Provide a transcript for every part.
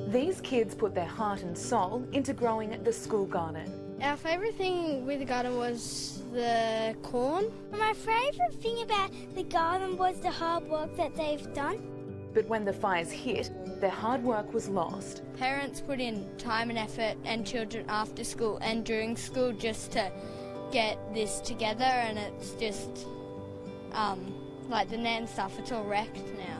These kids put their heart and soul into growing the school garden. Our favourite thing with the garden was the corn. My favourite thing about the garden was the hard work that they've done. But when the fires hit, their hard work was lost. Parents put in time and effort, and children after school and during school, just to get this together, and it's just like the net and stuff, it's all wrecked now.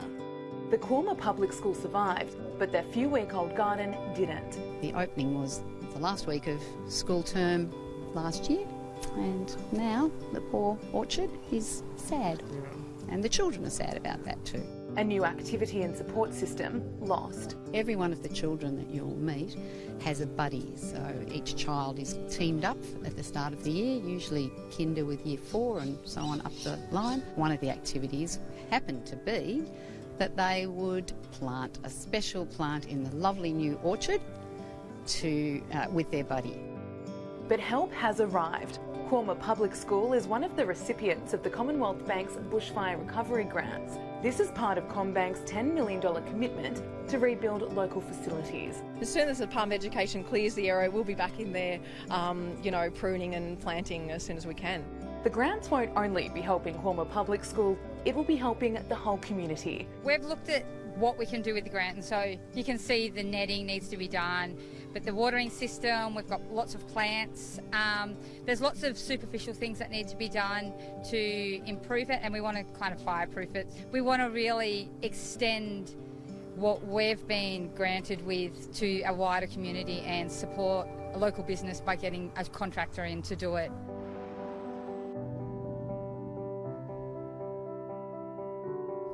The Quaama Public School survived, but their few-week-old garden didn't. The opening was the last week of school term last year, and now the poor orchard is sad, and the children are sad about that too. A new activity and support system lost. Every one of the children that you'll meet has a buddy, so each child is teamed up at the start of the year, usually kinder with year 4 and so on up the line. One of the activities happened to be that they would plant a special plant in the lovely new orchard with their buddy. But help has arrived. Quaama Public School is one of the recipients of the Commonwealth Bank's bushfire recovery grants. This is part of CommBank's $10 million commitment to rebuild local facilities. As soon as the Department of Education clears the area, we'll be back in there, pruning and planting as soon as we can. The grants won't only be helping Quaama Public School, it will be helping the whole community. We've looked at what we can do with the grant, and so you can see the netting needs to be done, but the watering system, we've got lots of plants. There's lots of superficial things that need to be done to improve it, and we want to kind of fireproof it. We want to really extend what we've been granted with to a wider community and support a local business by getting a contractor in to do it.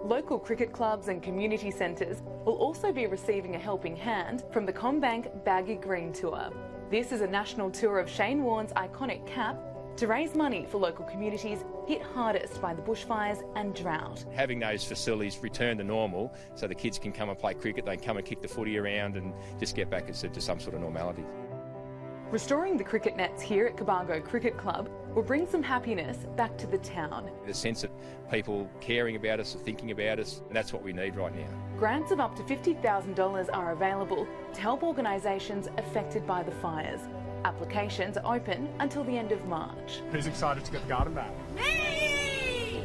Local cricket clubs and community centres will also be receiving a helping hand from the CommBank Baggy Green Tour. This is a national tour of Shane Warne's iconic cap to raise money for local communities hit hardest by the bushfires and drought. Having those facilities return to normal so the kids can come and play cricket, they can come and kick the footy around and just get back to some sort of normality. Restoring the cricket nets here at Cobargo Cricket Club will bring some happiness back to the town. The sense that people caring about us, thinking about us, and that's what we need right now. Grants of up to $50,000 are available to help organisations affected by the fires. Applications are open until the end of March. Who's excited to get the garden back? Me!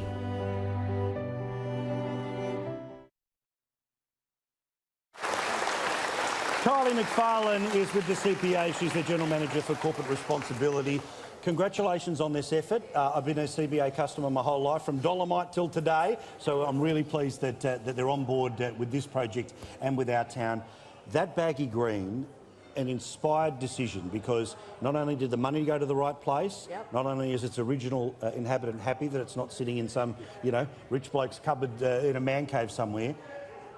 Kylie McFarlane is with the CPA. She's the General Manager for Corporate Responsibility. Congratulations on this effort. I've been a CBA customer my whole life, from Dolomite till today, so I'm really pleased that they're on board with this project and with our town. That baggy green, an inspired decision, because not only did the money go to the right place, not only is its original inhabitant happy that it's not sitting in some, rich bloke's cupboard in a man cave somewhere.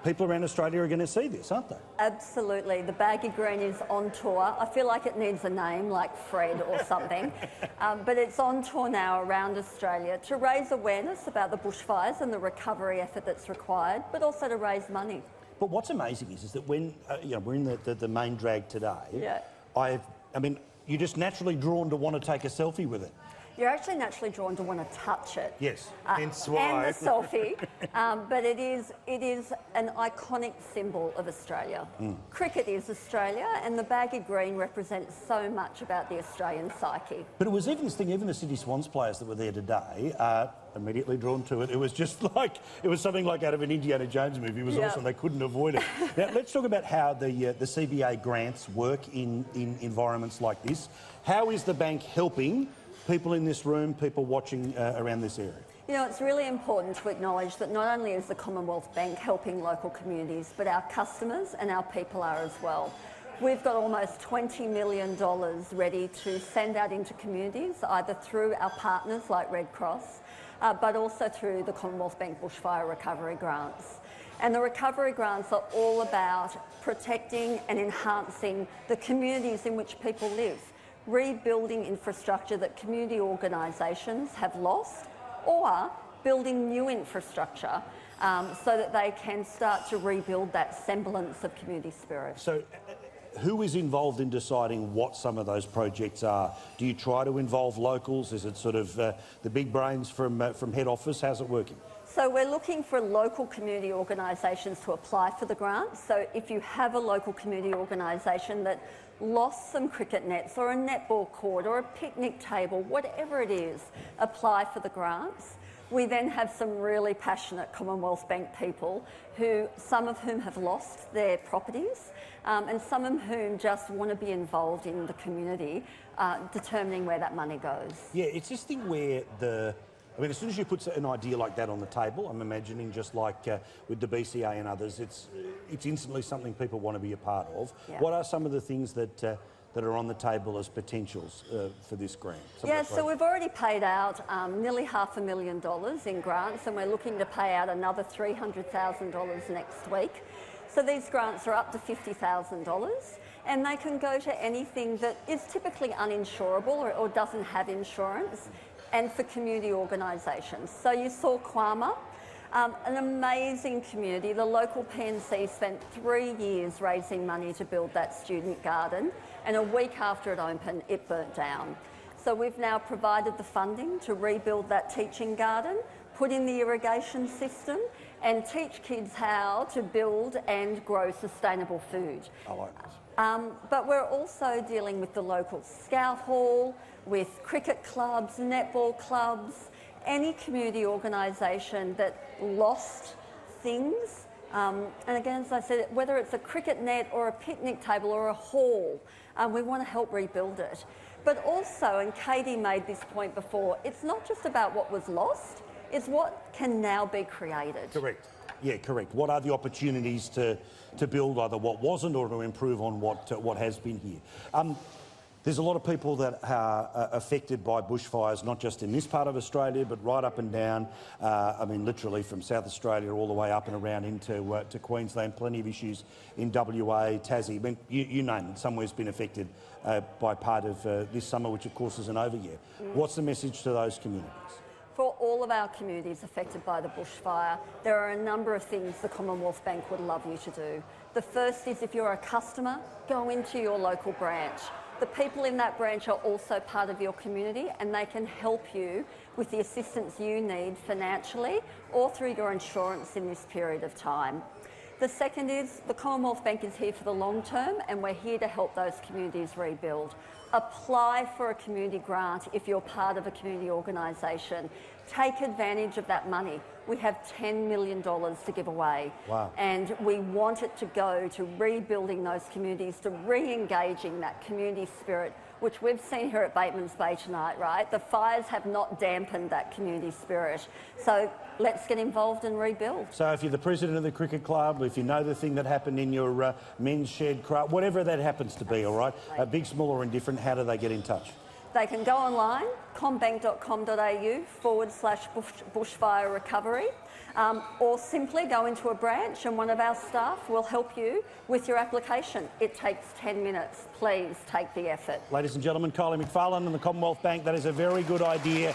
People around Australia are going to see this, aren't they? Absolutely. The baggy green is on tour. I feel like it needs a name, like Fred or something. But it's on tour now around Australia to raise awareness about the bushfires and the recovery effort that's required, but also to raise money. But what's amazing is that when we're in the main drag today, you're just naturally drawn to want to take a selfie with it. You're actually naturally drawn to want to touch it. Yes, hence why. And the selfie. But it is an iconic symbol of Australia. Cricket is Australia, and the baggy green represents so much about the Australian psyche. But it was even the City Swans players that were there today immediately drawn to it. It was just like, it was something like out of an Indiana Jones movie. It was awesome. They couldn't avoid it. Now, let's talk about how the CBA grants work in environments like this. How is the bank helping people in this room, people watching around this area? It's really important to acknowledge that not only is the Commonwealth Bank helping local communities, but our customers and our people are as well. We've got almost $20 million ready to send out into communities, either through our partners like Red Cross, but also through the Commonwealth Bank Bushfire Recovery Grants. And the recovery grants are all about protecting and enhancing the communities in which people live, rebuilding infrastructure that community organisations have lost, or building new infrastructure so that they can start to rebuild that semblance of community spirit. So who is involved in deciding what some of those projects are? Do you try to involve locals? Is it sort of the big brains from head office? How's it working? So we're looking for local community organisations to apply for the grant. So if you have a local community organisation that lost some cricket nets or a netball court or a picnic table, whatever it is, apply for the grants. We then have some really passionate Commonwealth Bank people who, some of whom have lost their properties and some of whom just want to be involved in the community, determining where that money goes. Yeah, it's this thing where I mean, as soon as you put an idea like that on the table, I'm imagining just like with the BCA and others, it's instantly something people want to be a part of. Yeah. What are some of the things that are on the table as potentials for this grant? So we've already paid out nearly $500,000 in grants, and we're looking to pay out another $300,000 next week. So these grants are up to $50,000. And they can go to anything that is typically uninsurable or doesn't have insurance, and for community organisations. So you saw Quaama, an amazing community. The local PNC spent 3 years raising money to build that student garden, and a week after it opened, it burnt down. So we've now provided the funding to rebuild that teaching garden, put in the irrigation system, and teach kids how to build and grow sustainable food. I like this. But we're also dealing with the local scout hall, with cricket clubs, netball clubs, any community organisation that lost things. And again, as I said, whether it's a cricket net or a picnic table or a hall, we want to help rebuild it. But also, and Katie made this point before, it's not just about what was lost, it's what can now be created. Correct. Yeah, correct. What are the opportunities to build either what wasn't or to improve on what has been here? There's a lot of people that are affected by bushfires, not just in this part of Australia, but right up and down. I mean, literally from South Australia all the way up and around into to Queensland. Plenty of issues in WA, Tassie. I mean, you name it. Somewhere's been affected by part of this summer, which of course isn't over yet. What's the message to those communities? For all of our communities affected by the bushfire, there are a number of things the Commonwealth Bank would love you to do. The first is, if you're a customer, go into your local branch. The people in that branch are also part of your community, and they can help you with the assistance you need financially or through your insurance in this period of time. The second is, the Commonwealth Bank is here for the long term, and we're here to help those communities rebuild. Apply for a community grant if you're part of a community organisation. Take advantage of that money. We have $10 million to give away. Wow. And we want it to go to rebuilding those communities, to re-engaging that community spirit, which we've seen here at Bateman's Bay tonight, right? The fires have not dampened that community spirit. So let's get involved and rebuild. So if you're the president of the cricket club, if you know the thing that happened in your men's shed, whatever that happens to be, all right? Big, small or indifferent, how do they get in touch? They can go online, commbank.com.au/bushfire recovery, or simply go into a branch and one of our staff will help you with your application. It takes 10 minutes. Please take the effort. Ladies and gentlemen, Kylie McFarlane and the Commonwealth Bank, that is a very good idea.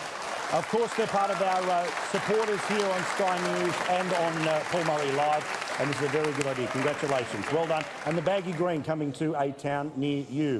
Of course, they're part of our supporters here on Sky News and on Paul Murray Live, and it's a very good idea. Congratulations. Well done. And the baggy green coming to a town near you.